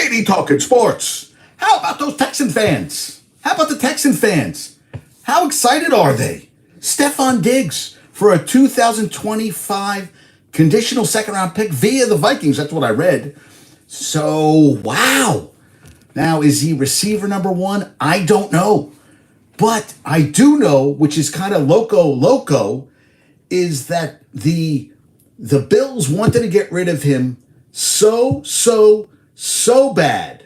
Lady Talking Sports. How about those Texan fans? How about the Texan fans? How excited are they? STEFON DIGGS for a 2025 conditional second-round pick via the Vikings. That's what I read. So, wow. Now, is he receiver number one? I don't know. But I do know, which is kind of loco, is that the Bills wanted to get rid of him so bad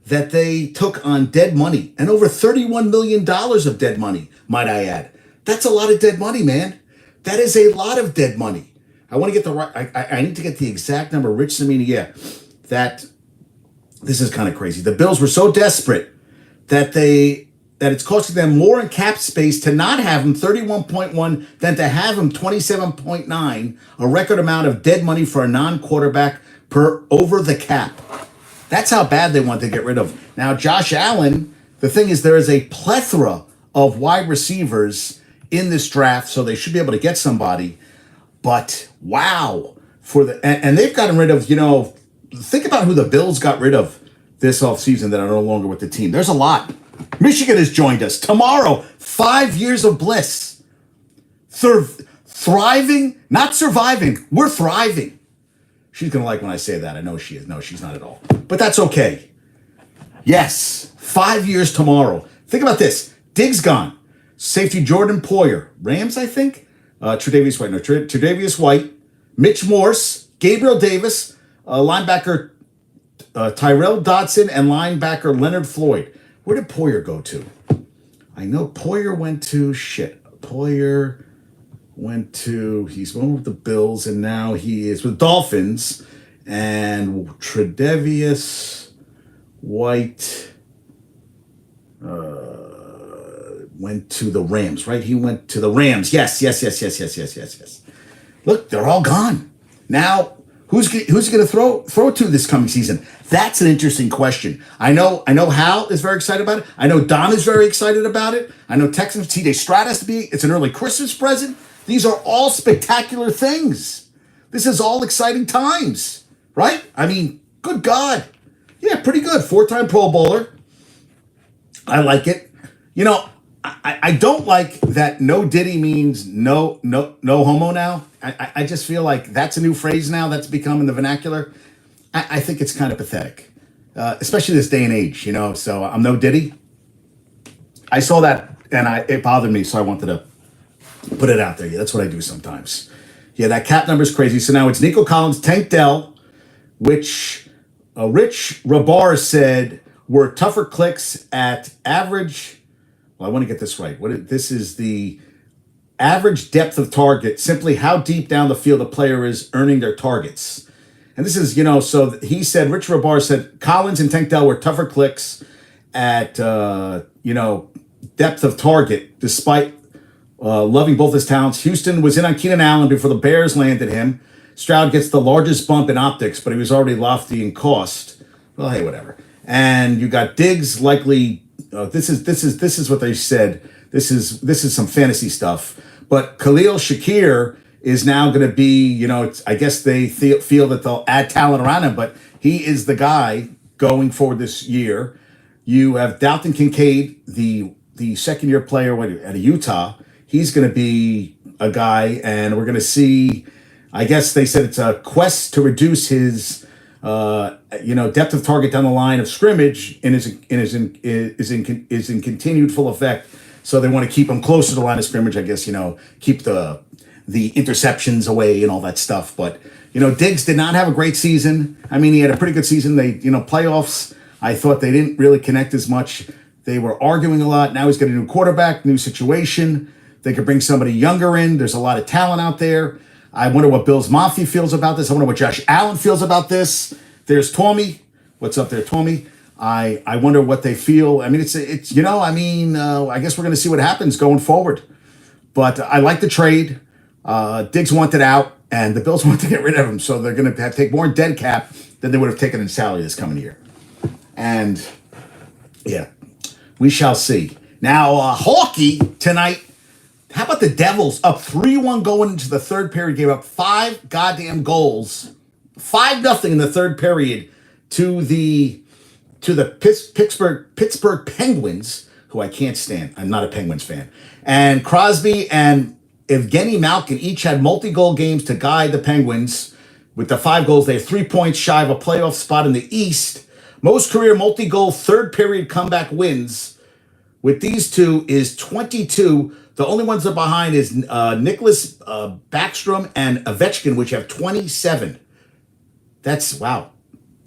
that they took on dead money, and over $31 million of dead money, might I add. That's a lot of dead money, man. That is a lot of dead money. I want to get the right, I need to get the exact number. Rich Samini, yeah, that this is kind of crazy. The Bills were so desperate that it's costing them more in cap space to not have him 31.1 than to have him 27.9, a record amount of dead money for a non-quarterback per over the cap. That's how bad they want to get rid of. Now, Josh Allen, the thing is there is a plethora of wide receivers in this draft, so they should be able to get somebody. But wow, and they've gotten rid of, think about who the Bills got rid of this offseason that are no longer with the team. There's a lot. Michigan has joined us. Tomorrow, 5 years of bliss. Thriving, not surviving. We're thriving. She's going to like when I say that. I know she is. No, she's not at all. But that's okay. Yes, 5 years tomorrow. Think about this. Diggs gone. Safety Jordan Poyer. Rams, I think? Tre'Davious White. No, Tre'Davious White. Mitch Morse. Gabriel Davis. Linebacker Tyrell Dodson. And linebacker Leonard Floyd. Where did Poyer go to? I know Poyer went to he's one with the Bills, and now he is with Dolphins. And Tre'Davious White went to the Rams, right? He went to the Rams. Yes. Look, they're all gone. Now, who's he going to throw to this coming season? That's an interesting question. I know Hal is very excited about it. I know Don is very excited about it. I know Texans, TJ Stroud has to be. It's an early Christmas present. These are all spectacular things. This is all exciting times, right? I mean, good God. Yeah, pretty good. 4-time Pro Bowler. I like it. I don't like that no Diddy means no homo now. I just feel like that's a new phrase now that's become in the vernacular. I think it's kind of pathetic, especially this day and age, so I'm no Diddy. I saw that and it bothered me, so I wanted to put it out there. Yeah, that's what I do sometimes. Yeah, that cap number is crazy. So now it's Nico Collins, Tank Dell, which Rich Rabar said were tougher clicks at average. Well, I want to get this right. This is the average depth of target, simply how deep down the field a player is earning their targets. And this is, so he said, Rich Rabar said, Collins and Tank Dell were tougher clicks at, depth of target, despite loving both his talents. Houston was in on Keenan Allen before the Bears landed him. Stroud gets the largest bump in optics, but he was already lofty in cost. Well, hey, whatever. And you got Diggs likely. This is what they said. This is some fantasy stuff. But Khalil Shakir is now going to be, I guess they feel that they'll add talent around him, but he is the guy going forward this year. You have Dalton Kincaid, the second-year player at Utah. He's going to be a guy, and we're going to see, I guess they said it's a quest to reduce his, depth of target down the line of scrimmage and is in continued full effect. So they want to keep him closer to the line of scrimmage, I guess, keep the interceptions away and all that stuff. But, Diggs did not have a great season. I mean, he had a pretty good season. They, playoffs, I thought they didn't really connect as much. They were arguing a lot. Now he's got a new quarterback, new situation. They could bring somebody younger in. There's a lot of talent out there. I wonder what Bills Mafia feels about this. I wonder what Josh Allen feels about this. There's Tommy. What's up there, Tommy? I wonder what they feel. I mean, it's I guess we're going to see what happens going forward. But I like the trade. Diggs wanted out, and the Bills want to get rid of him. So they're going to take more dead cap than they would have taken in salary this coming year. And, yeah, we shall see. Now, hockey tonight. How about the Devils up 3-1 going into the third period? Gave up 5 goddamn goals. 5-0 in the third period to the Pittsburgh Penguins, who I can't stand. I'm not a Penguins fan. And Crosby and Evgeny Malkin each had multi-goal games to guide the Penguins. With the 5 goals, they have 3 points shy of a playoff spot in the East. Most career multi-goal third period comeback wins with these two is 22. The only ones that are behind is Nicholas Backstrom and Ovechkin, which have 27. That's wow.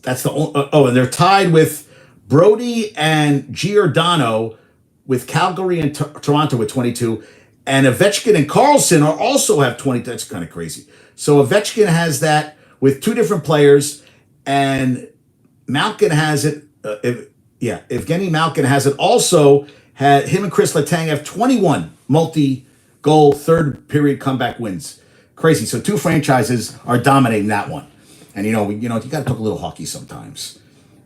That's the only, and they're tied with Brody and Giordano with Calgary and Toronto with 22. And Ovechkin and Carlson are also have 20. That's kind of crazy. So Ovechkin has that with 2 different players, and Malkin has it. Evgeny Malkin has it also. Had him and Chris Letang have 21 multi-goal third period comeback wins. Crazy. So 2 franchises are dominating that one. And you got to talk a little hockey sometimes.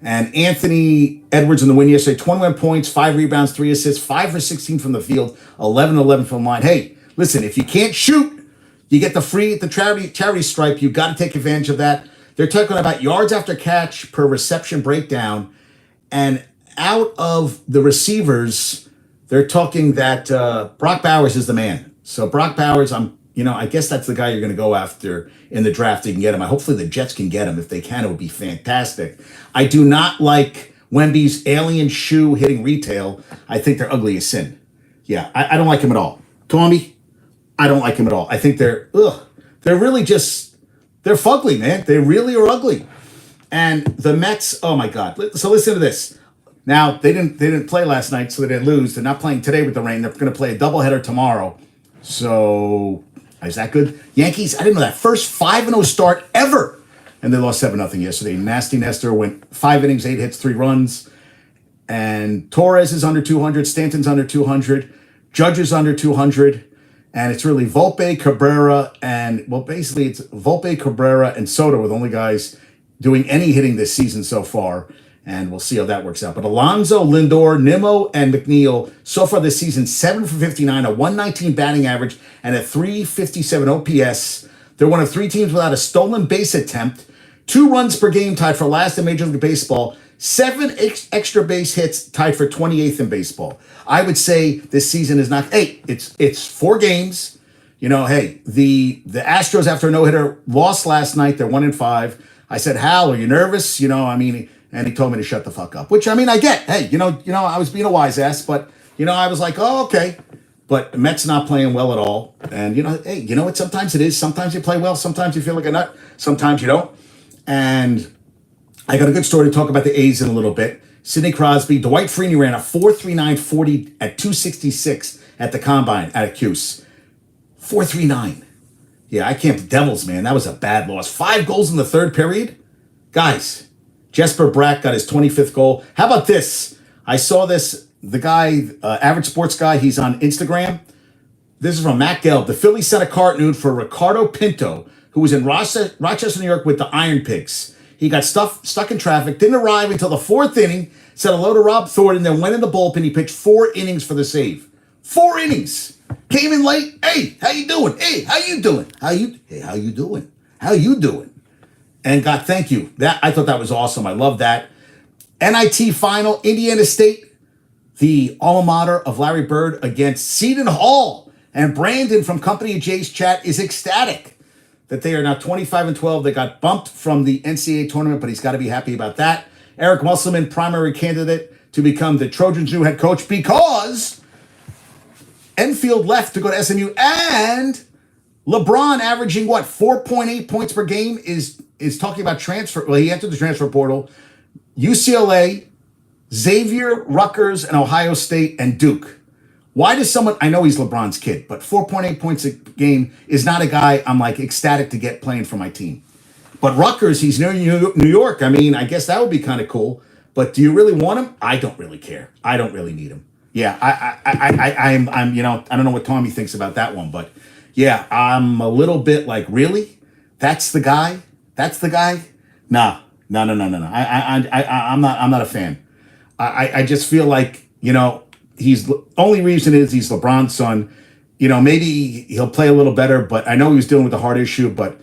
And Anthony Edwards in the win yesterday, 21 points, 5 rebounds, 3 assists, 5 for 16 from the field, 11-11 from the line. Hey, listen, if you can't shoot, you get the charity stripe. You got to take advantage of that. They're talking about yards after catch per reception breakdown. And out of the receivers, they're talking that Brock Bowers is the man. So Brock Bowers, I guess that's the guy you're going to go after in the draft. You can get him. Hopefully the Jets can get him. If they can, it would be fantastic. I do not like Wemby's alien shoe hitting retail. I think they're ugly as sin. Yeah, I don't like him at all. Tommy, I don't like him at all. I think they're really just, they're fugly, man. They really are ugly. And the Mets, oh my God. So listen to this. Now, they didn't play last night, so they didn't lose. They're not playing today with the rain. They're going to play a doubleheader tomorrow. So, is that good? Yankees, I didn't know that. First 5-0 start ever. And they lost 7-0 yesterday. Nasty Nestor went 5 innings, 8 hits, 3 runs. And Torres is under 200. Stanton's under 200. Judge is under 200. And it's really Volpe, Cabrera, and, basically it's Volpe, Cabrera, and Soto were the only guys doing any hitting this season so far. And we'll see how that works out. But Alonso, Lindor, Nimmo, and McNeil, so far this season, 7 for 59, a 119 batting average, and a 357 OPS. They're one of 3 teams without a stolen base attempt, 2 runs per game tied for last in Major League Baseball, 7 extra base hits tied for 28th in baseball. I would say this season is not, it's 4 games. The Astros, after a no-hitter, lost last night. They're 1-5. I said, Hal, are you nervous? And he told me to shut the fuck up, which, I get. Hey, I was being a wise ass, but, I was like, oh, okay. But the Mets not playing well at all. And, hey, you know what? Sometimes it is. Sometimes you play well. Sometimes you feel like a nut. Sometimes you don't. And I got a good story to talk about the A's in a little bit. Sidney Crosby, Dwight Freeney ran a 4.39 40 at 266 at the Combine at Cuse. 4.39. Yeah, I can't. Devils, man. That was a bad loss. 5 goals in the third period. Guys. Jesper Brack got his 25th goal. How about this? I saw this. The guy, Average Sports Guy, he's on Instagram. This is from Matt Gelb. The Phillies sent a cart nude for Ricardo Pinto, who was in Rochester, New York with the Iron Pigs. He got stuck in traffic, didn't arrive until the 4th inning, said hello to Rob Thornton, then went in the bullpen. He pitched 4 innings for the save. 4 innings. Came in late. Hey, how you doing? Hey, how you doing? How you doing? How you doing? And God, thank you. I thought that was awesome. I love that. NIT final, Indiana State, the alma mater of Larry Bird against Seton Hall. And Brandon from Company J's chat is ecstatic that they are now 25-12. They got bumped from the NCAA tournament, but he's got to be happy about that. Eric Musselman, primary candidate to become the Trojans' new head coach because Enfield left to go to SMU, and LeBron averaging 4.8 points per game is talking about transfer. Well, he entered the transfer portal. UCLA, Xavier, Rutgers, and Ohio State, and Duke. Why does someone, I know he's LeBron's kid, but 4.8 points a game is not a guy I'm ecstatic to get playing for my team. But Rutgers, he's near New York. I guess that would be kind of cool. But do you really want him? I don't really care. I don't really need him. Yeah, I'm I don't know what Tommy thinks about that one, but yeah, I'm a little bit really? That's the guy? That's the guy? No. I'm not a fan. I just feel he's only reason is he's LeBron's son. Maybe he'll play a little better, but I know he was dealing with a heart issue, but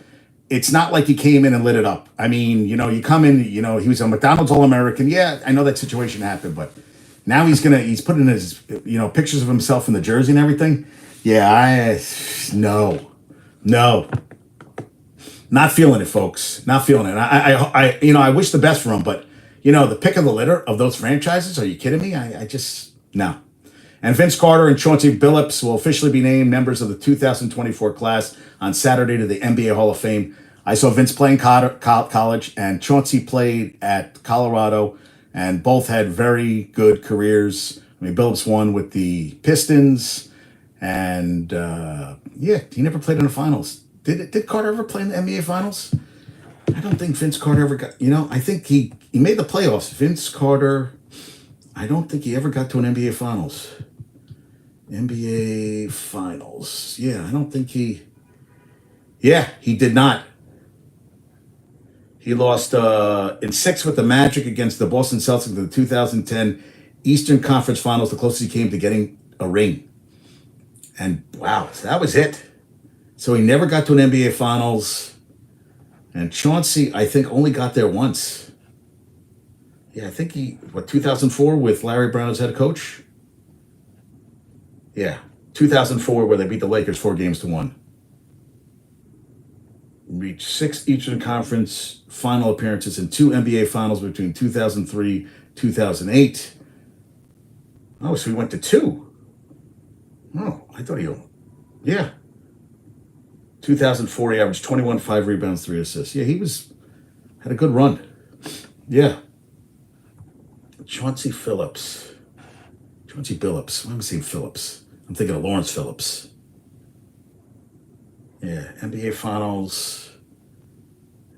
it's not like he came in and lit it up. I mean, you come in, he was a McDonald's All-American. Yeah, I know that situation happened, but now he's putting his, pictures of himself in the jersey and everything. Yeah, no, not feeling it, folks. Not feeling it. I wish the best for him, but the pick of the litter of those franchises. Are you kidding me? I just no. And Vince Carter and Chauncey Billups will officially be named members of the 2024 class on Saturday to the NBA Hall of Fame. I saw Vince play in college, and Chauncey played at Colorado, and both had very good careers. I mean, Billups won with the Pistons, and he never played in the finals. Did Carter ever play in the NBA Finals? I don't think Vince Carter ever got, I think he made the playoffs. Vince Carter, I don't think he ever got to an NBA Finals. NBA Finals. Yeah, I don't think he did not. He lost in 6 with the Magic against the Boston Celtics in the 2010 Eastern Conference Finals, the closest he came to getting a ring. And wow, so that was it. So he never got to an NBA Finals. And Chauncey, I think, only got there once. Yeah, I think 2004 with Larry Brown as head coach? Yeah, 2004 where they beat the Lakers 4-1. Reached 6 Eastern Conference final appearances in 2 NBA Finals between 2003 2008. Oh, so he went to 2. Oh, I thought yeah. 2004, he averaged 21, 5 rebounds, 3 assists. Yeah, had a good run. Yeah. Chauncey Billups. Why am I saying Phillips? I'm thinking of Lawrence Phillips. Yeah, NBA Finals.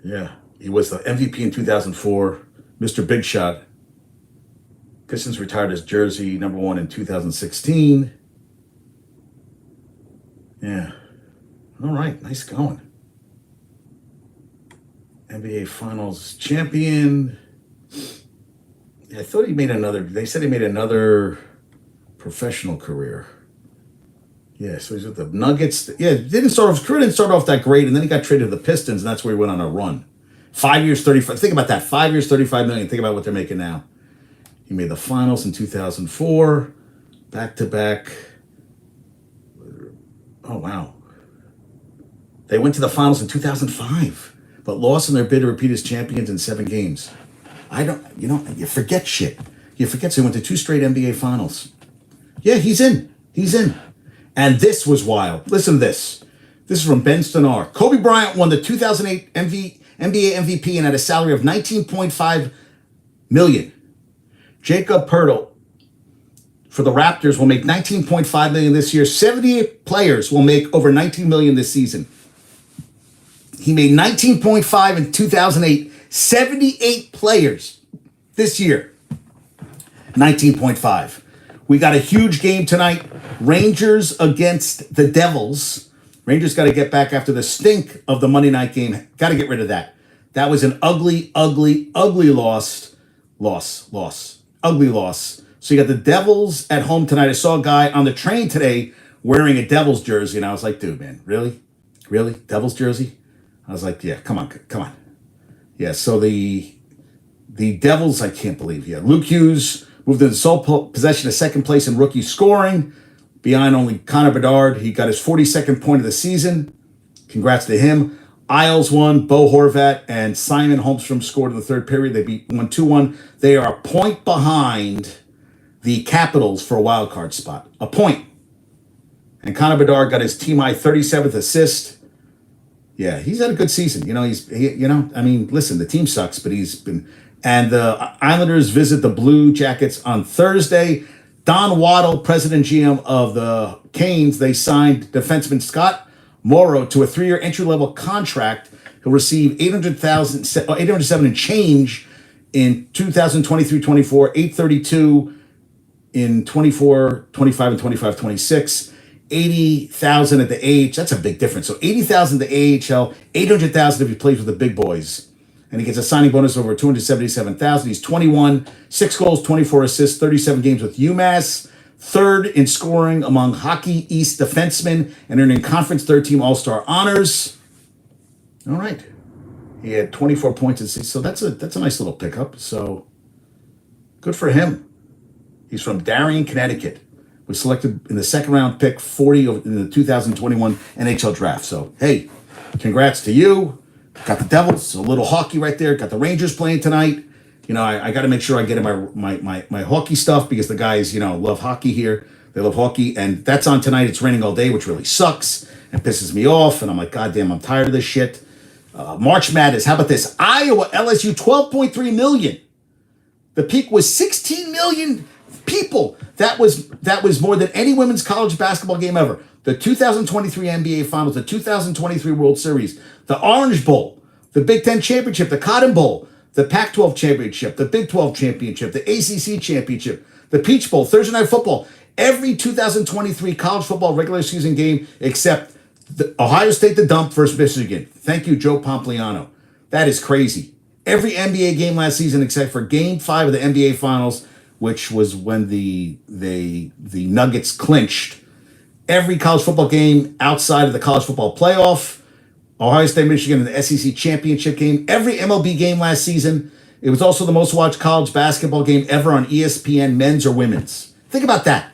Yeah, he was the MVP in 2004. Mr. Big Shot. Pistons retired his jersey, number 1 in 2016. Yeah. All right, nice going. NBA Finals champion. Yeah, I thought they said he made another professional career. Yeah, so he's with the Nuggets. Yeah, his career didn't start off that great, and then he got traded to the Pistons, and that's where he went on a run. 5 years, 35. Think about that. 5 years, $35 million. Think about what they're making now. He made the finals in 2004, back-to-back. Oh, wow. They went to the finals in 2005, but lost in their bid to repeat as champions in 7 games. You forget shit. You forget, so he went to 2 straight NBA finals. Yeah, he's in. And this was wild. Listen to this. This is from Ben Stenar. Kobe Bryant won the 2008 NBA MVP and had a salary of $19.5 million. Jacob Poeltl for the Raptors will make $19.5 million this year. 78 players will make over $19 million this season. He made $19.5 in 2008. 78 players this year. 19.5. We got a huge game tonight. Rangers against the Devils. Rangers got to get back after the stink of the Monday night game. Got to get rid of that. That was an ugly loss. Ugly loss. So you got the Devils at home tonight. I saw a guy on the train today wearing a Devils jersey, and I was like, dude, man, really? Devils jersey? I was like, yeah, come on. Yeah, so the Devils, I can't believe. Yeah, Luke Hughes moved into sole possession of second place in rookie scoring, behind only Connor Bedard. He got his 42nd point of the season. Congrats to him. Isles won. Bo Horvat and Simon Holmstrom scored in the third period. They won 2-1. They are a point behind the Capitals for a wild card spot. A point. And Connor Bedard got his team high 37th assist. Yeah, he's had a good season. Listen, the team sucks, but he's been. And the Islanders visit the Blue Jackets on Thursday. Don Waddle, president and GM of the Canes, they signed defenseman Scott Morrow to a 3-year entry-level contract. He'll receive $807 and change in 2023-24, $832 in 24-25 and 25-26. $80,000 at the AHL. That's a big difference. So $80,000 at the AHL, $800,000 if he plays with the big boys. And he gets a signing bonus over $277,000. He's 21, 6 goals, 24 assists, 37 games with UMass. Third in scoring among Hockey East defensemen and earning conference third team All-Star honors. All right. He had 24 points in six, so that's a nice little pickup. So good for him. He's from Darien, Connecticut. Was selected in the second round, pick 40 in the 2021 NHL draft. So hey, congrats to you. Got the Devils, a little hockey right there. Got the Rangers playing tonight. I got to make sure I get in my hockey stuff because the guys, love hockey here. They love hockey, and that's on tonight. It's raining all day, which really sucks and pisses me off. And I'm like, God damn, I'm tired of this shit. March Madness. How about this? Iowa, LSU, 12.3 million. The peak was 16 million people. That was more than any women's college basketball game ever. The 2023 NBA Finals, the 2023 World Series, the Orange Bowl, the Big Ten Championship, the Cotton Bowl, the Pac-12 Championship, the Big 12 Championship, the ACC Championship, the Peach Bowl, Thursday Night Football. Every 2023 college football regular season game except Ohio State the dump versus Michigan. Thank you, Joe Pompliano. That is crazy. Every NBA game last season except for Game 5 of the NBA Finals, which was when the Nuggets clinched. Every college football game outside of the college football playoff, Ohio State, Michigan, and the SEC championship game. Every MLB game last season. It was also the most watched college basketball game ever on ESPN, men's or women's. Think about that.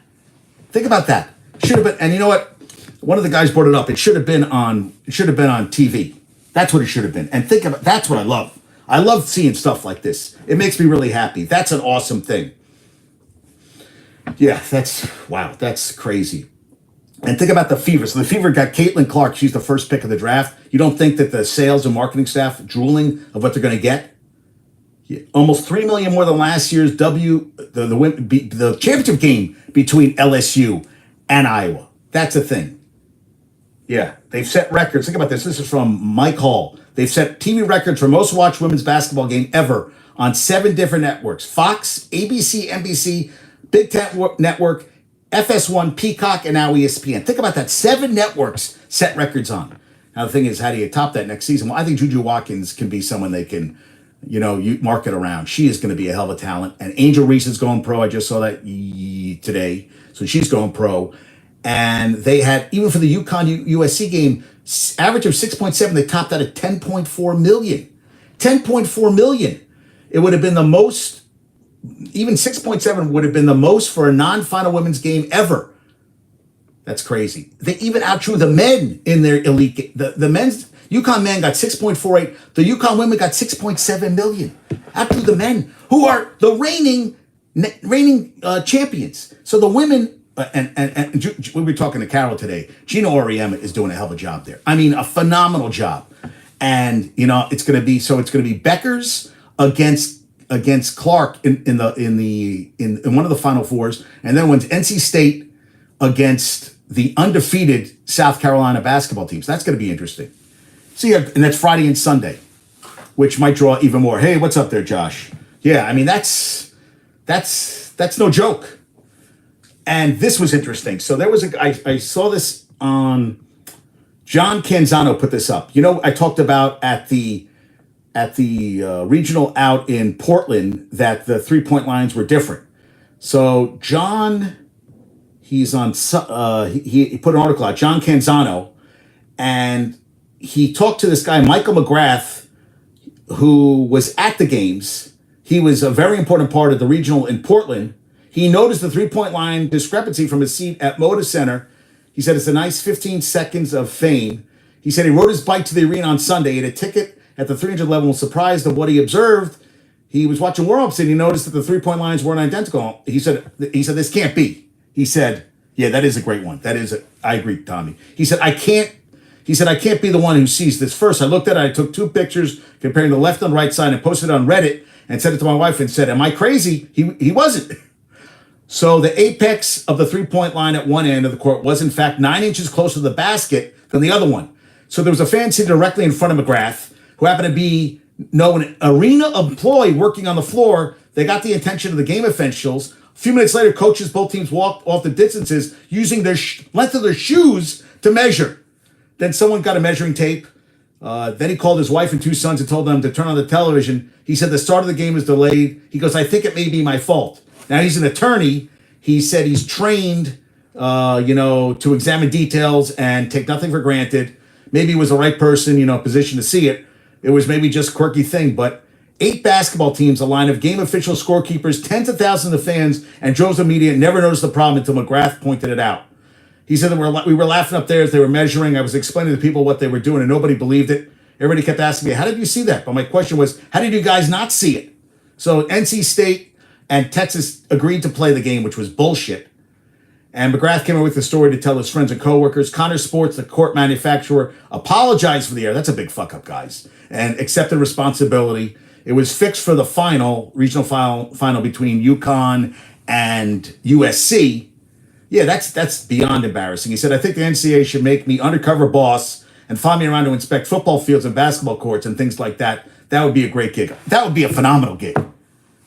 Think about that. Should have been, and you know what? One of the guys brought it up. It should have been on TV. That's what it should have been. And think about that's what I love. I love seeing stuff like this. It makes me really happy. That's an awesome thing. Yeah, that's crazy. And think about the Fever. So the Fever got Caitlin Clark. She's the first pick of the draft. You don't think that the sales and marketing staff drooling of what they're going to get? Yeah, almost $3 million more than last year's the championship game between LSU and Iowa. That's a thing. Yeah, they've set records. Think about this. This is from Mike Hall. They've set TV records for most watched women's basketball game ever on 7 different networks: Fox, ABC, NBC, Big Ten Network, FS1, Peacock, and now ESPN. Think about that. 7 networks set records on. Now, the thing is, how do you top that next season? Well, I think Juju Watkins can be someone they can, you market around. She is going to be a hell of a talent. And Angel Reese is going pro. I just saw that today. So she's going pro. And they had, even for the UConn USC game, average of 6.7, they topped that at 10.4 million. 10.4 million. It would have been the most, even 6.7 would have been the most for a non-final women's game ever. That's crazy. They even outdrew the men in their elite game. The men's, UConn men got 6.48. The UConn women got 6.7 million. Outdrew the men, who are the reigning champions. So the women, and we were talking to Carol today. Gina Auriemma is doing a hell of a job there. I mean, a phenomenal job. And it's going to be Beckers against Clark in one of the Final Fours, and then went NC State against the undefeated South Carolina basketball teams. That's going to be interesting. See, and that's Friday and Sunday, which might draw even more. Hey, what's up there, Josh? Yeah, I mean that's no joke. And this was interesting. So there was I saw this on John Canzano put this up. I talked about at the regional out in Portland that the 3-point lines were different. So John, he's on he put an article out, John Canzano, and he talked to this guy Michael McGrath, who was at the games. He was a very important part of the regional in Portland. He noticed the 3-point line discrepancy from his seat at Moda Center. He said it's a nice 15 seconds of fame. He said he rode his bike to the arena on Sunday. He had a ticket at the 300 level and was surprised at what he observed. He was watching warm-ups and he noticed that the 3-point lines weren't identical. He said, this can't be. He said, yeah, that is a great one. I agree, Tommy. He said, I can't be the one who sees this first. I looked at it, I took 2 pictures comparing the left and right side and posted it on Reddit and sent it to my wife and said, am I crazy? He wasn't. So the apex of the 3-point line at one end of the court was in fact 9 inches closer to the basket than the other one. So there was a fan sitting directly in front of McGrath who happened to be an arena employee working on the floor. They got the attention of the game officials. A few minutes later, coaches, both teams walked off the distances using their length of their shoes to measure. Then someone got a measuring tape. Then he called his wife and 2 sons and told them to turn on the television. He said the start of the game is delayed. He goes, I think it may be my fault. Now, he's an attorney. He said he's trained, to examine details and take nothing for granted. maybe he was the right person, position to see it. It was maybe just a quirky thing, but 8 basketball teams, a line of game officials, scorekeepers, tens of thousands of fans, and droves of media never noticed the problem until McGrath pointed it out. He said that we were laughing up there as they were measuring. I was explaining to people what they were doing, and nobody believed it. Everybody kept asking me, how did you see that? But my question was, how did you guys not see it? So NC State and Texas agreed to play the game, which was bullshit. And McGrath came up with the story to tell his friends and coworkers. Connor Sports, the court manufacturer, apologized for the error. That's a big fuck up, guys. And accepted responsibility. It was fixed for the regional final between UConn and USC. Yeah, that's beyond embarrassing. He said, I think the NCAA should make me undercover boss and follow me around to inspect football fields and basketball courts and things like that. That would be a great gig. That would be a phenomenal gig.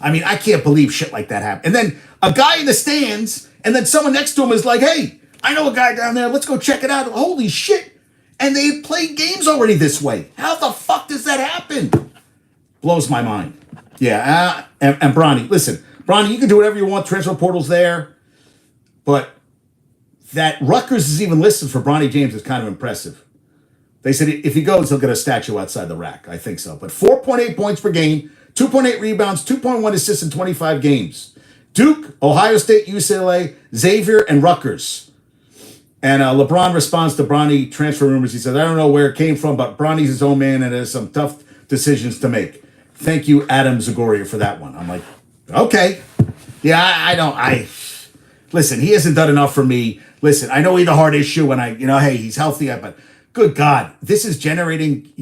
I mean, I can't believe shit like that happened. And then a guy in the stands, and then someone next to him is like, hey, I know a guy down there. Let's go check it out. Holy shit. And they played games already this way. How the fuck does that happen? Blows my mind. Yeah, and Bronny, listen, Bronny, you can do whatever you want. Transfer portal's there. But that Rutgers is even listed for Bronny James is kind of impressive. They said if he goes, he'll get a statue outside the rack. I think so. But 4.8 points per game, 2.8 rebounds, 2.1 assists in 25 games. Duke, Ohio State, UCLA, Xavier, and Rutgers. And LeBron responds to Bronny transfer rumors. He says, I don't know where it came from, but Bronny's his own man and has some tough decisions to make. Thank you, Adam Zagoria, for that one. I'm like, okay. Yeah, listen, he hasn't done enough for me. Listen, I know he had a heart issue and hey, he's healthy, but good God, this is generating,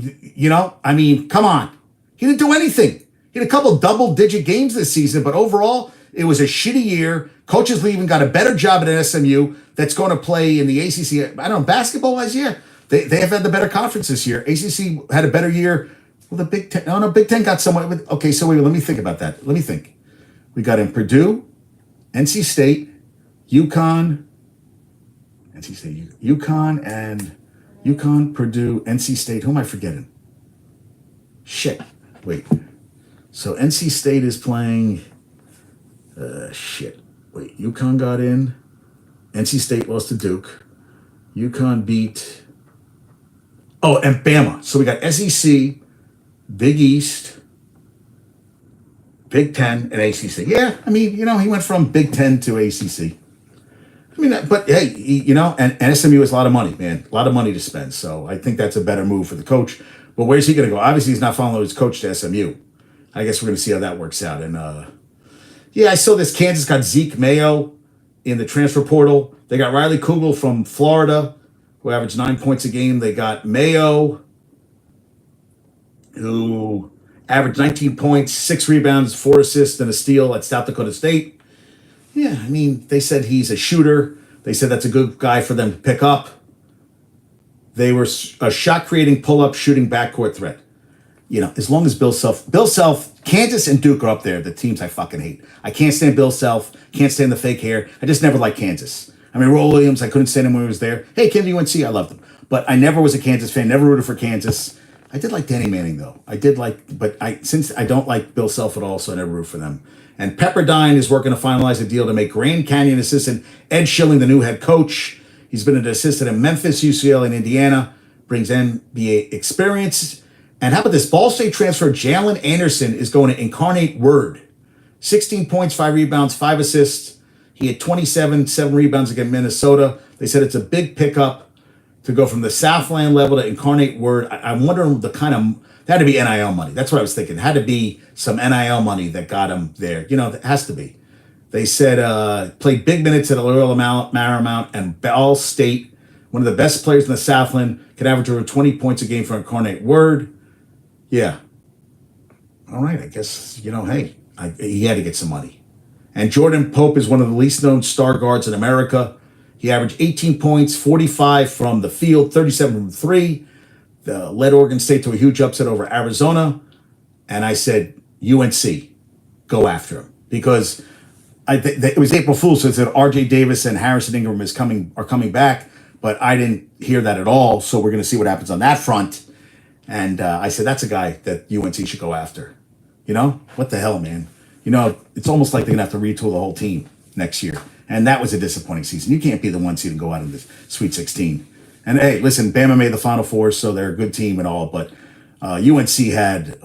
I mean, come on. He didn't do anything. He had a couple double-digit games this season, but overall, it was a shitty year. Coaches even got a better job at SMU that's going to play in the ACC. I don't know, basketball-wise, yeah. They have had the better conference this year. ACC had a better year. Well, the Big Ten, Big Ten got somewhat. Okay, so wait, let me think about that. Let me think. We got in Purdue, NC State, UConn, and Purdue, NC State. Who am I forgetting? Shit. Wait. So NC State is playing. Wait, UConn got in. NC State lost to Duke. UConn beat. Oh, and Bama. So we got SEC, Big East, Big Ten, and ACC. Yeah, I mean, he went from Big Ten to ACC. I mean, but hey, and SMU has a lot of money, man. A lot of money to spend. So I think that's a better move for the coach. But where's he going to go? Obviously, he's not following his coach to SMU. I guess we're going to see how that works out. And I saw this. Kansas got Zeke Mayo in the transfer portal. They got Riley Kugel from Florida, who averaged 9 points a game. They got Mayo, who averaged 19 points, 6 rebounds, 4 assists, and a steal at South Dakota State. Yeah, I mean, they said he's a shooter. They said that's a good guy for them to pick up. They were a shot-creating, pull-up, shooting backcourt threat. As long as Bill Self, Kansas and Duke are up there, the teams I fucking hate. I can't stand Bill Self, can't stand the fake hair. I just never liked Kansas. I mean, Roy Williams, I couldn't stand him when he was there. Hey, kid, UNC, I loved him. But I never was a Kansas fan, never rooted for Kansas. I did like Danny Manning, though. Since I don't like Bill Self at all, so I never root for them. And Pepperdine is working to finalize a deal to make Grand Canyon assistant Ed Schilling the new head coach. He's been an assistant in Memphis, UCLA, and Indiana. Brings NBA experience. And how about this? Ball State transfer Jalen Anderson is going to Incarnate Word. 16 points, 5 rebounds, 5 assists. He had 7 rebounds against Minnesota. They said it's a big pickup to go from the Southland level to Incarnate Word. I'm wondering that had to be NIL money. That's what I was thinking. It had to be some NIL money that got him there. It has to be. They said played big minutes at Loyola Marymount and Ball State. One of the best players in the Southland. Could average over 20 points a game for Incarnate Word. Yeah. All right. I guess, he had to get some money. And Jordan Pope is one of the least known star guards in America. He averaged 18 points, 45 from the field, 37 from 3. Led Oregon State to a huge upset over Arizona. And I said, UNC, go after him. Because it was April Fool's, so it said RJ Davis and Harrison Ingram are coming back. But I didn't hear that at all. So we're going to see what happens on that front. And I said, that's a guy that UNC should go after. What the hell, man? It's almost like they're going to have to retool the whole team next year. And that was a disappointing season. You can't be the 1 seed and go out in the Sweet 16. And hey, listen, Bama made the Final Four, so they're a good team and all, but UNC had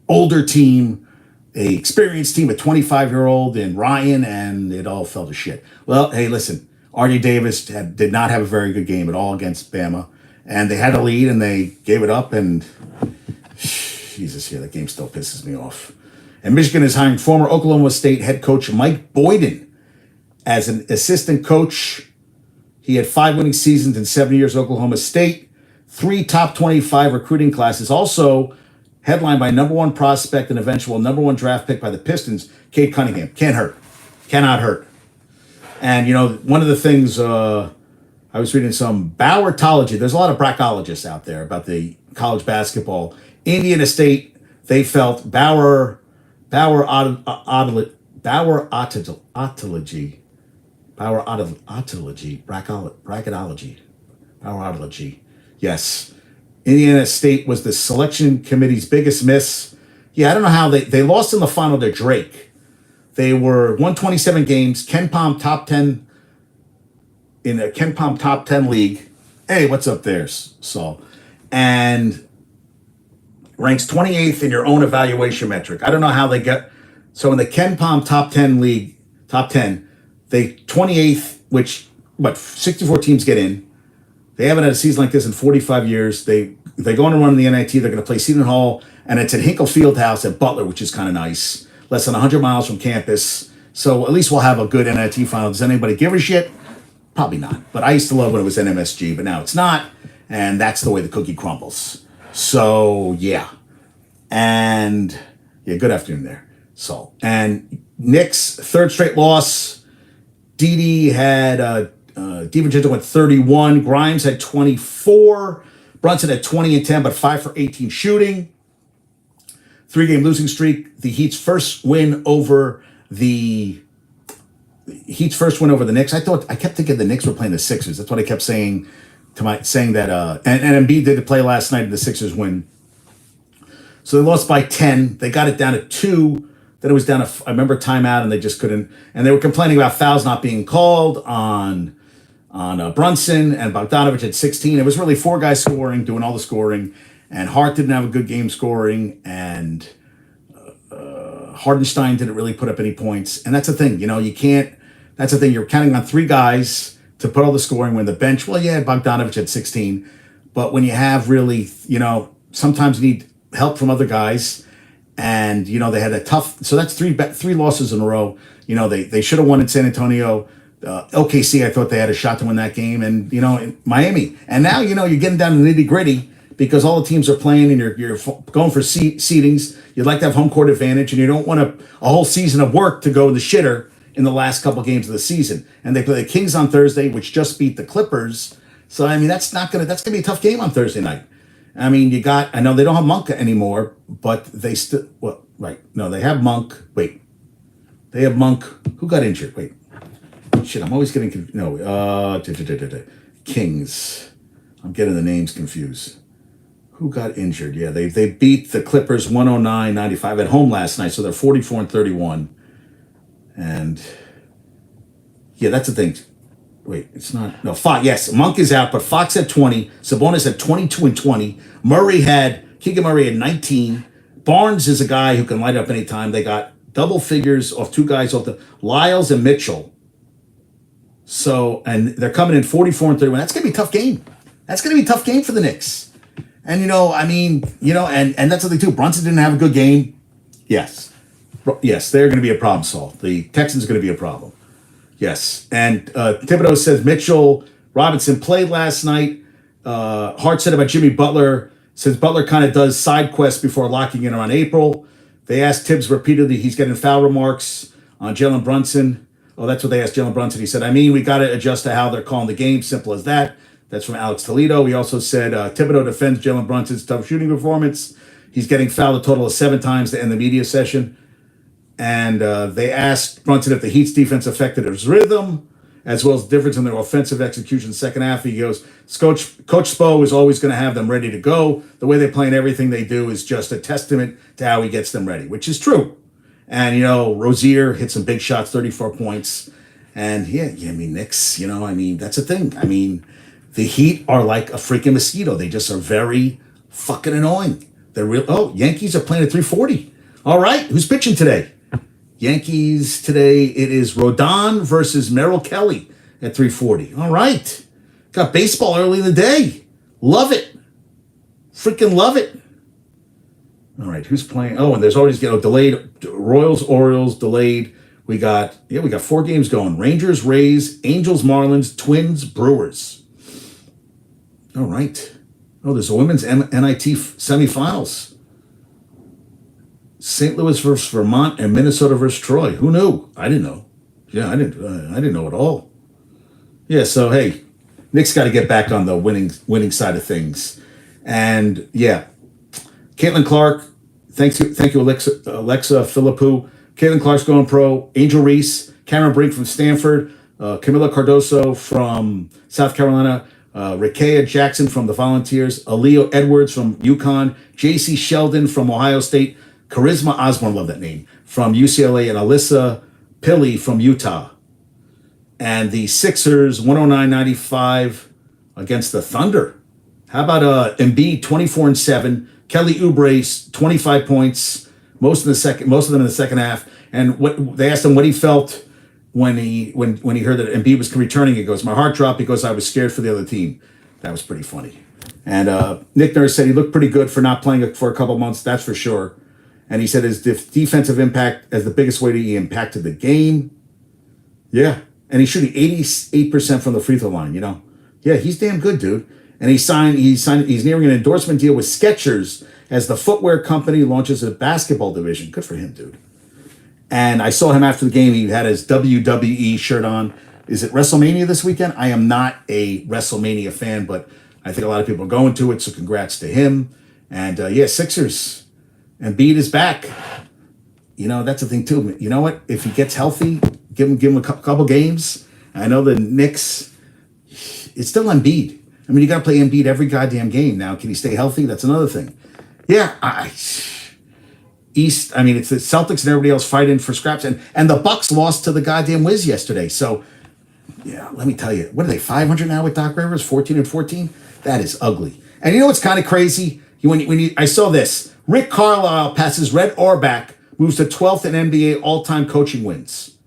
older team, a experienced team, a 25-year-old in Ryan, and it all fell to shit. Well, hey, listen, Artie Davis did not have a very good game at all against Bama, and they had a lead, and they gave it up, and Jesus, yeah, that game still pisses me off. And Michigan is hiring former Oklahoma State head coach Mike Boyden as an assistant coach. He had 5 winning seasons in 7 years at Oklahoma State, 3 top 25 recruiting classes, also headlined by number 1 prospect and eventual number 1 draft pick by the Pistons, Cade Cunningham. Can't hurt. Cannot hurt. And, one of the things, I was reading some Bowertology. There's a lot of brackologists out there about the college basketball. Indiana State, they felt bracketology, yes. Indiana State was the selection committee's biggest miss. Yeah, I don't know how they lost in the final to Drake. They were 127 games, Ken Pom top 10 in a Ken Pom top 10 league. Hey, what's up there, Saul? And ranks 28th in your own evaluation metric. I don't know how they get. So in the Ken Pom top 10 league, top 10, they 28th, which 64 teams get in. They haven't had a season like this in 45 years. They go on to run the NIT. They're going to play Seton Hall, and it's at Hinkle Fieldhouse at Butler, which is kind of nice. Less than 100 miles from campus. So at least we'll have a good NIT final. Does anybody give a shit? Probably not. But I used to love when it was NMSG, but now it's not. And that's the way the cookie crumbles. So, yeah. And, yeah, good afternoon there, Saul. And Knicks, 3rd straight loss. Didi had, DiVincenzo went 31. Grimes had 24. Brunson had 20 and 10, but 5 for 18 shooting. 3-game losing streak. The Heat's first win over the Knicks. I kept thinking the Knicks were playing the Sixers. That's what I kept saying saying that. And Embiid did play last night, and the Sixers win. So they lost by 10. They got it down to 2. Then it was down to, I remember, timeout, and they just couldn't. And they were complaining about fouls not being called on Brunson, and Bogdanovich had 16. It was really 4 guys scoring, doing all the scoring. And Hart didn't have a good game scoring, and Hardenstein didn't really put up any points. And that's the thing, you can't. That's the thing. You're counting on 3 guys to put all the scoring when the bench. Well, yeah, Bogdanovich had 16, but when you have really, sometimes you need help from other guys, and they had a tough. So that's 3 losses in a row. They should have won in San Antonio. OKC, I thought they had a shot to win that game, and in Miami. And now you're getting down to the nitty gritty. Because all the teams are playing and you're going for seedings. You'd like to have home court advantage, and you don't want a whole season of work to go in the shitter in the last couple games of the season. And they play the Kings on Thursday, which just beat the Clippers. So that's gonna be a tough game on Thursday night. I know they don't have Monk anymore, but they still they have Monk. Wait. They have Monk. Who got injured? Wait. Shit, I'm always getting Kings. I'm getting the names confused. Who got injured? Yeah, they beat the Clippers 109-95 at home last night, so they're 44-31. And yeah, that's the thing. Wait, it's not. No, Fox. Yes, Monk is out, but Fox had 20. Sabonis had 22 and 20. Keegan Murray had 19. Barnes is a guy who can light up anytime. They got double figures off 2 guys off the Lyles and Mitchell. So, and they're coming in 44-31. That's gonna be a tough game. That's gonna be a tough game for the Knicks. And, and that's what they do. Brunson didn't have a good game. Yes. Yes, they're going to be a problem, Saul. The Texans are going to be a problem. Yes. And Thibodeau says Mitchell Robinson played last night. Hart said about Jimmy Butler, since Butler kind of does side quests before locking in around April. They asked Tibbs repeatedly. He's getting foul remarks on Jalen Brunson. Oh, that's what they asked Jalen Brunson. He said, we got to adjust to how they're calling the game. Simple as that. That's from Alex Toledo. He also said Thibodeau defends Jalen Brunson's tough shooting performance. He's getting fouled a total of 7 times to end the media session. And they asked Brunson if the Heat's defense affected his rhythm, as well as the difference in their offensive execution in the second half. He goes, Coach Spo is always going to have them ready to go. The way they play and everything they do is just a testament to how he gets them ready, which is true. And, Rozier hit some big shots, 34 points. And, Knicks, that's a thing. The Heat are like a freaking mosquito. They just are very fucking annoying. They're real. Oh, Yankees are playing at 3:40. All right, who's pitching today? Yankees today, it is Rodon versus Merrill Kelly at 3:40. All right. Got baseball early in the day. Love it. Freaking love it. All right, who's playing? Oh, and there's always, delayed. Royals, Orioles, delayed. We got 4 games going. Rangers, Rays, Angels, Marlins, Twins, Brewers. All right. Oh, there's a women's NIT semifinals. St. Louis versus Vermont and Minnesota versus Troy. Who knew? I didn't know. Yeah, I didn't know at all. Yeah, so hey, Nick's got to get back on the winning side of things. And yeah, Caitlin Clark, thank you, Alexa Philippou. Caitlin Clark's going pro. Angel Reese, Cameron Brink from Stanford, Camila Cardoso from South Carolina, Rakea Jackson from the Volunteers, Aleo Edwards from UConn, J.C. Sheldon from Ohio State, Charisma Osborne, love that name, from UCLA, and Alyssa Pilley from Utah. And the Sixers, 109-95 against the Thunder. How about Embiid, 24-7, Kelly Oubre, 25 points, most of them in the second half. And what they asked him what he felt when he heard that Embiid was returning. He goes, my heart dropped because I was scared for the other team. That was pretty funny. And Nick Nurse said he looked pretty good for not playing for a couple months, that's for sure. And he said his defensive impact as the biggest way he impacted the game. Yeah. And he's shooting 88% from the free throw line, Yeah, he's damn good, dude. And he's nearing an endorsement deal with Skechers as the footwear company launches a basketball division. Good for him, dude. And I saw him after the game. He had his WWE shirt on. Is it WrestleMania this weekend? I am not a WrestleMania fan, but I think a lot of people are going to it, so congrats to him. And yeah, Sixers. Embiid is back. That's the thing too. You know what? If he gets healthy, give him a couple games. I know the Knicks, it's still Embiid. I mean, you got to play Embiid every goddamn game now. Can he stay healthy? That's another thing. Yeah, East. I mean, it's the Celtics and everybody else fighting for scraps, and the Bucks lost to the goddamn Wiz yesterday. So, yeah, let me tell you, what are they, 500 now with Doc Rivers, 14-14? That is ugly. And you know what's kind of crazy? I saw this. Rick Carlisle passes Red Auerbach, moves to 12th in NBA all-time coaching wins.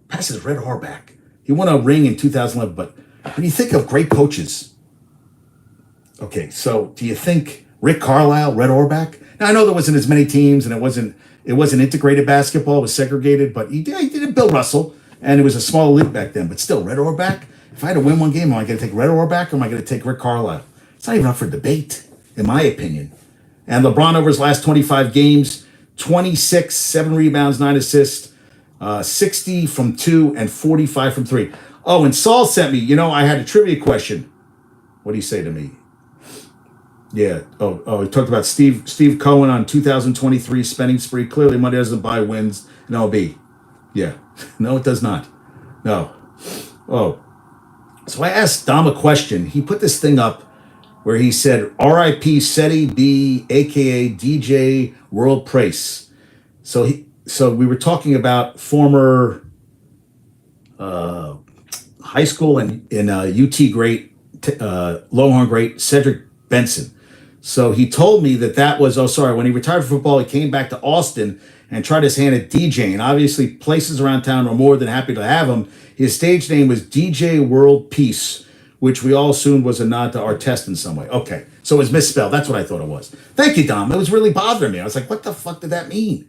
Passes Red Auerbach. He won a ring in 2011, but when you think of great coaches, okay, so do you think Rick Carlisle, Red Auerbach? Now, I know there wasn't as many teams, and it wasn't integrated basketball. It was segregated, but he did Bill Russell, and it was a small league back then. But still, Red Auerbach, if I had to win one game, am I going to take Red Auerbach or am I going to take Rick Carlisle? It's not even up for debate, in my opinion. And LeBron over his last 25 games, 26, 7 rebounds, 9 assists, 60 from 2, and 45 from 3. Oh, and Saul sent me, I had a trivia question. What do you say to me? Yeah. Oh, he talked about Steve Cohen on 2023 spending spree. Clearly, money doesn't buy wins in LB. Yeah. No, it does not. No. Oh. So I asked Dom a question. He put this thing up where he said, R.I.P. Seti B, a.k.a. DJ World Price. So we were talking about former high school and UT great, Longhorn great, Cedric Benson. So he told me that was, when he retired from football, he came back to Austin and tried his hand at DJing. Obviously, places around town were more than happy to have him. His stage name was DJ World Peace, which we all assumed was a nod to Artest in some way. Okay, so it was misspelled. That's what I thought it was. Thank you, Dom. It was really bothering me. I was like, what the fuck did that mean?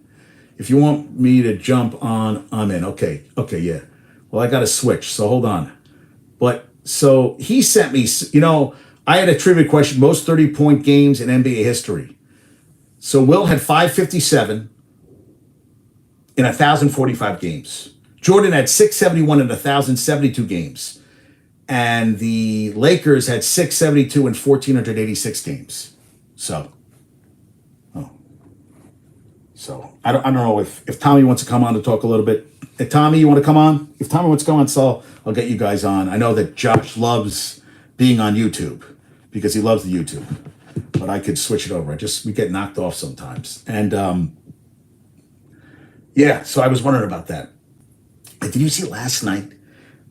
If you want me to jump on, I'm in. Okay, yeah. Well, I got to switch, so hold on. But, so he sent me, I had a trivia question, most 30-point games in NBA history. So Will had 557 in 1,045 games. Jordan had 671 in 1,072 games. And the Lakers had 672 in 1,486 games. So I don't know if Tommy wants to come on to talk a little bit. If Tommy, you want to come on? If Tommy wants to come on, so I'll get you guys on. I know that Josh loves being on YouTube because he loves the YouTube. But I could switch it over. We get knocked off sometimes. And yeah, so I was wondering about that. And did you see last night?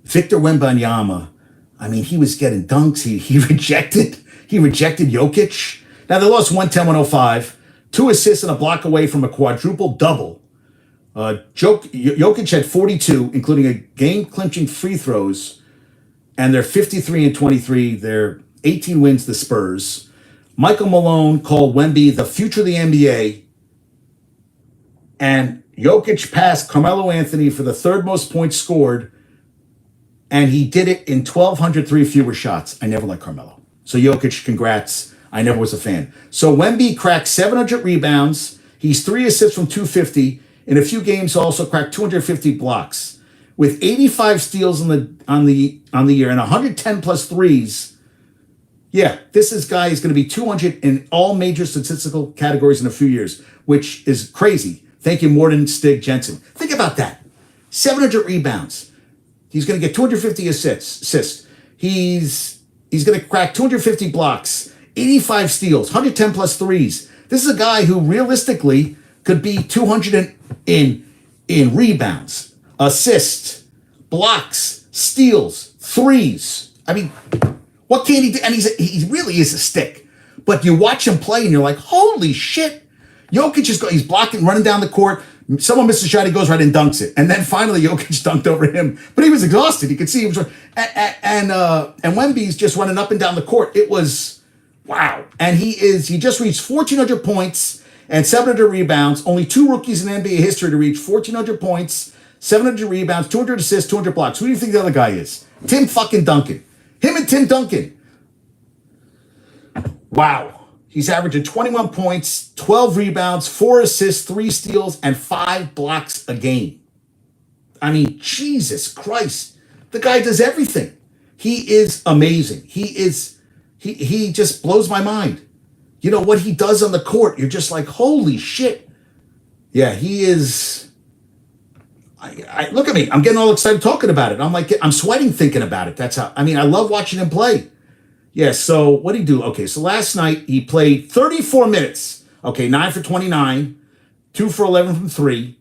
Victor Wembanyama I mean, he was getting dunks. He rejected Jokic. Now, they lost 110-105. 2 assists and a block away from a quadruple double. Jokic had 42, including a game-clinching free throws, and they're 53-23. They're 18 wins, the Spurs. Michael Malone called Wemby the future of the NBA, and Jokic passed Carmelo Anthony for the 3rd most points scored, and he did it in 1,203 fewer shots. I never liked Carmelo. So Jokic, congrats. I never was a fan. So Wemby cracked 700 rebounds. He's 3 assists from 250. In a few games, also cracked 250 blocks. With 85 steals on the year and 110 plus threes. Yeah, guy is going to be 200 in all major statistical categories in a few years, which is crazy. Thank you, Morton Stig Jensen. Think about that. 700 rebounds. He's going to get 250 assists. He's going to crack 250 blocks, 85 steals, 110 plus threes. This is a guy who realistically could be 200 in rebounds, assists, blocks, steals, threes. I mean, what can he do? And he really is a stick. But you watch him play and you're like, holy shit. Jokic he's blocking, running down the court. Someone misses a shot, he goes right and dunks it. And then finally Jokic dunked over him. But he was exhausted. You could see he was, and Wemby's just running up and down the court. It was, wow. And he just reached 1,400 points and 700 rebounds. Only 2 rookies in NBA history to reach 1,400 points, 700 rebounds, 200 assists, 200 blocks. Who do you think the other guy is? Tim fucking Duncan. Him and Tim Duncan. Wow. He's averaging 21 points, 12 rebounds, 4 assists, 3 steals, and 5 blocks a game. I mean, Jesus Christ. The guy does everything. He is amazing. He just blows my mind. You know, what he does on the court, you're just like, holy shit. Yeah, he is. I look at me. I'm getting all excited talking about it. I'm sweating thinking about it. I love watching him play. Yeah, so what did he do? Okay, so last night he played 34 minutes. Okay, 9 for 29, 2 for 11 from 3,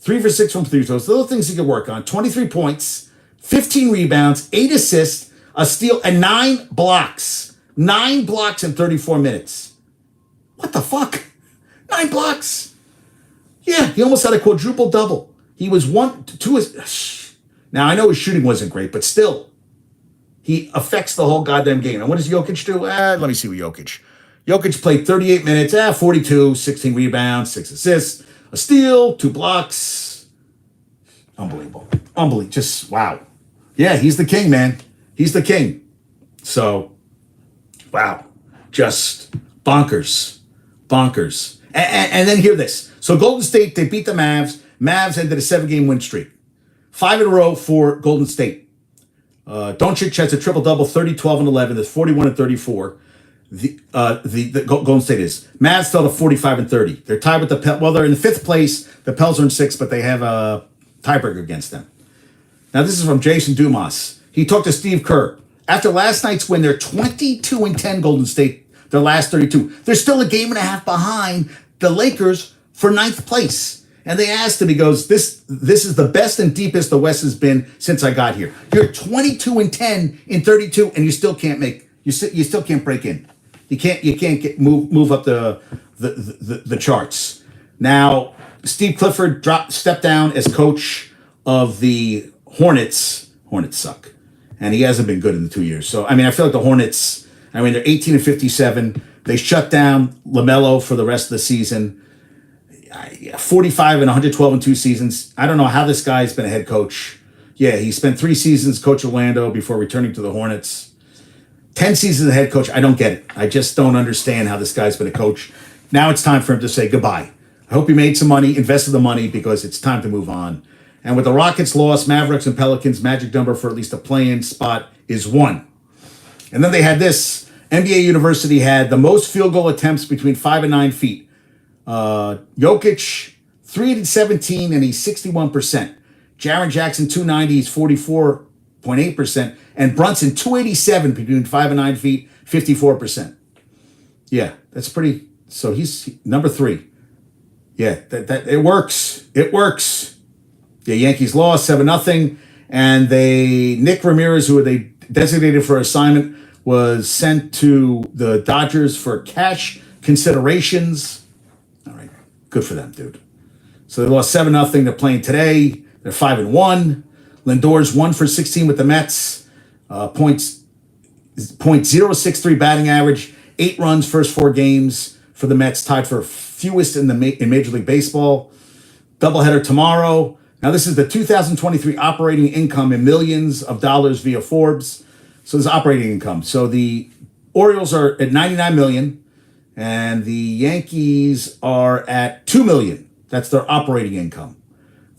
3 for 6 from 3 throws. Little things he could work on. 23 points, 15 rebounds, 8 assists, a steal, and 9 blocks. 9 blocks in 34 minutes. What the fuck? 9 blocks. Yeah, he almost had a quadruple double. He was 1, 2. Now, I know his shooting wasn't great, but still. He affects the whole goddamn game. And what does Jokic do? Let me see what Jokic played 38 minutes, 42, 16 rebounds, 6 assists, a steal, 2 blocks. Unbelievable. Just, wow. Yeah, he's the king, man. He's the king. So, wow. Just bonkers. And then hear this. So Golden State, they beat the Mavs. Mavs ended a 7-game win streak. 5 in a row for Golden State. Doncic has a triple-double, 30, 12, and 11. That's 41 and 34. The Golden State is. Mavs fell to 45 and 30. They're tied with the Pels. Well, they're in 5th place. The Pels are in 6th, but they have a tiebreaker against them. Now, this is from Jason Dumas. He talked to Steve Kerr. After last night's win, they're 22 and 10, Golden State, their last 32. They're still a game and a half behind the Lakers for 9th place. And they asked him, he goes, this is the best and deepest the West has been since I got here. You're 22 and 10 in 32, and you still can't break in. You can't move up the charts. Now, Steve Clifford stepped down as coach of the Hornets. Hornets suck. And he hasn't been good in the 2 years. So, I feel like the Hornets, they're 18 and 57. They shut down LaMelo for the rest of the season. 45 and 112 in 2 seasons. I don't know how this guy's been a head coach. Yeah, he spent 3 seasons coach Orlando before returning to the Hornets. 10 seasons as a head coach. I don't get it. I just don't understand how this guy's been a coach. Now it's time for him to say goodbye. I hope he made some money, invested the money, because it's time to move on. And with the Rockets loss, Mavericks and Pelicans, magic number for at least a play-in spot is 1. And then they had this. NBA University had the most field goal attempts between 5 and 9 feet. Jokic, 317, and he's 61%. Jaren Jackson, 290, he's 44.8%. And Brunson, 287 between 5 and 9 feet, 54%. Yeah, that's pretty. So he's number 3. Yeah, that it works. It works. The Yankees lost 7-0, and Nick Ramirez, who they designated for assignment was sent to the Dodgers for cash considerations. All right, good for them, dude. So they lost 7-0. They're playing today. They're 5-1. Lindor's 1 for 16 with the Mets. .063 batting average. 8 runs first 4 games for the Mets, tied for fewest in Major League Baseball. Doubleheader tomorrow. Now this is the 2023 operating income in millions of dollars via Forbes. So this is operating income. So the Orioles are at 99 million, and the Yankees are at 2 million. That's their operating income.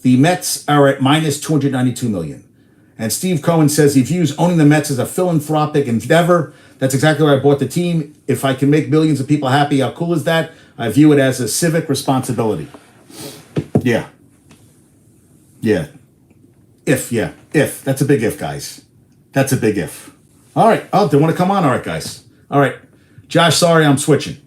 The Mets are at minus 292 million. And Steve Cohen says he views owning the Mets as a philanthropic endeavor. That's exactly why I bought the team. If I can make millions of people happy, how cool is that? I view it as a civic responsibility. Yeah. If. That's a big if, guys. That's a big if. All right. Oh, they want to come on? All right, guys. All right. Josh, sorry, I'm switching.